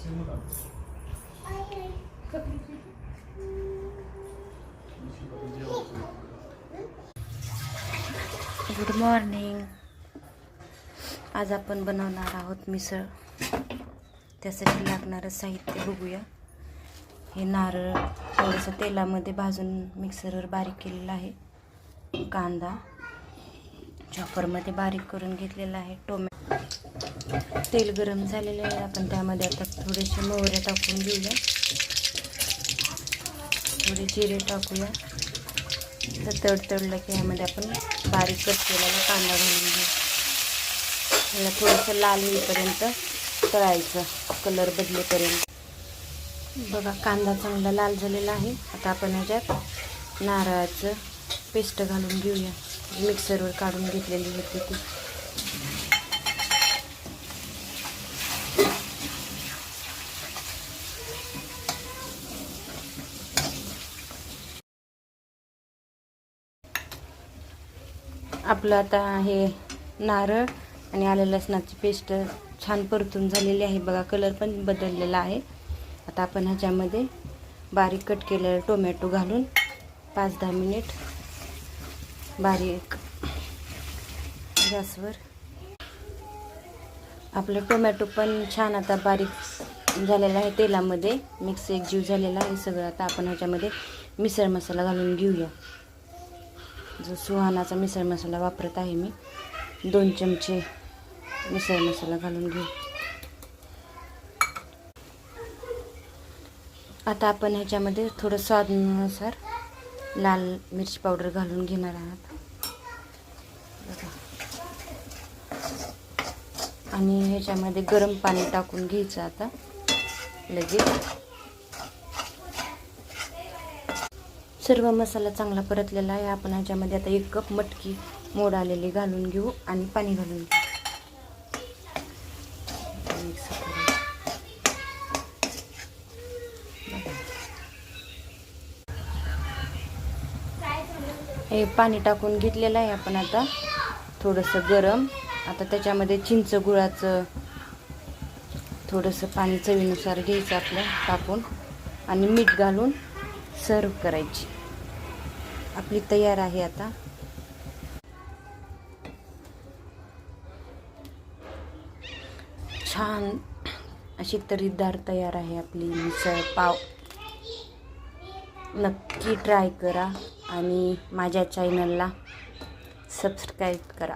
Good morning. आज आपण बनवणार आहोत मिसळ. त्यासाठी लागणारं साहित्य बघूया. हे नारळ थोडंसं तेलामध्ये भाजून मिक्सरवर बारीक केलेलं आहे. कांदा चॉपरमध्ये बारीक करून घेतलेला आहे. टोमॅटो. तेल गरम झालेलं आहे. आपण त्यामध्ये आता थोडेसे मोहरे टाकून घेऊया. थोडे जिरे टाकूया. तर तडतडलं की यामध्ये आपण बारीक कट केलेला कांदा घालून घेऊ. याला थोडंसं लाल होईपर्यंत तळायचं, कलर बदलेपर्यंत. बघा, कांदा चांगला लाल झालेला आहे. आता आपण ह्याच्यात नारळाचं पेस्ट घालून घेऊया. मिक्सरवर काढून घेतलेली होती ती. आपलं आता हे नारळ आणि आलं लसणाची पेस्ट छान परतून झालेली आहे. बघा, कलर पण बदललेला आहे. आता आपण ह्याच्यामध्ये बारीक कट केलेलं टोमॅटो घालून 5-10 मिनिट बारीक गॅसवर. आपलं टोमॅटो पण छान आता बारीक झालेला आहे. तेलामध्ये मिक्स एकजीव झालेला आहे सगळं. आता आपण ह्याच्यामध्ये मिसळ मसाला घालून घेऊया. जो सुहानाचा मिसळ मसाला वापरत आहे मी. 2 चमचे मिसळ मसाला घालून घेऊ. आता आपण ह्याच्यामध्ये थोडं स्वादानुसार लाल मिरची पावडर घालून घेणार आहात. आणि ह्याच्यामध्ये गरम पाणी टाकून घ्यायचं आता लगेच. सर्व मसाला चांगला परतलेला आहे. आपण ह्याच्यामध्ये आता 1 कप मटकी मोड आलेली घालून घेऊ आणि पाणी घालून घेऊ. मिक्स करू. हे पाणी टाकून घेतलेलं आहे आपण आता थोडंसं गरम. आता त्याच्यामध्ये चिंच गुळाचं थोडंसं पाणी चवीनुसार घ्यायचं आपलं टाकून आणि मीठ घालून सर्व करायची. आपली तयार आहे आता. छान अशी तर्रीदार तयार आहे आपली मिसळ पाव. नक्की ट्राय करा आणि माझ्या चॅनलला सबस्क्राईब करा.